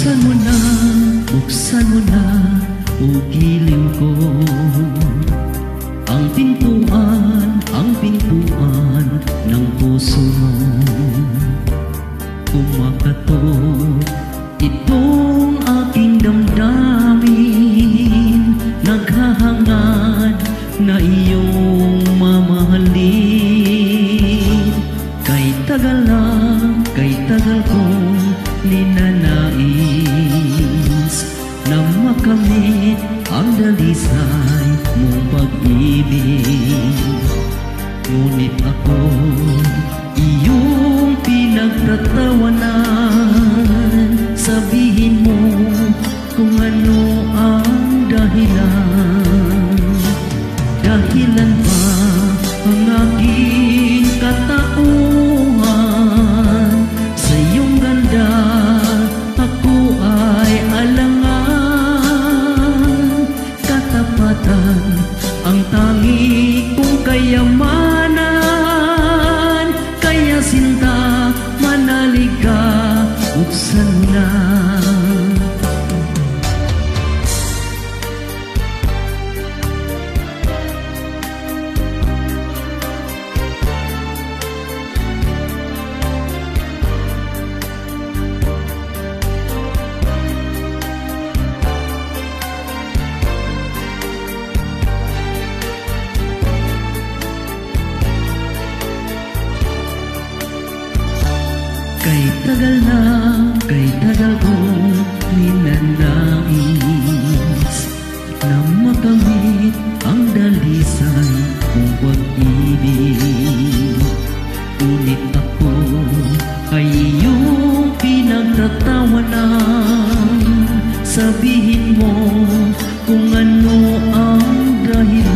Buksan mo na, o giliw ko, ang pintuan ng puso mo. Kumakatok itong aking damdamin, naghahangad na iyong mamahalin. Kay tagal kong ninanais na makamit ang dalisay mong pag-ibig. Ngunit ako iyong pinagtatawanan. Sabihin mo kung ano ang dahilan. Dahilan ba ang aking katauhan? Sa iyong ganda ako ay alangan. Katapatan ang tangi kong kayamanan. Kaya sinta, manalig ka, buksan na. Kay tagal kong ninanais na makamit ang dalisay kong pag-ibig. Ngunit ako ay iyong pinagtatawanan. Sabihin mo kung ano ang dahilan.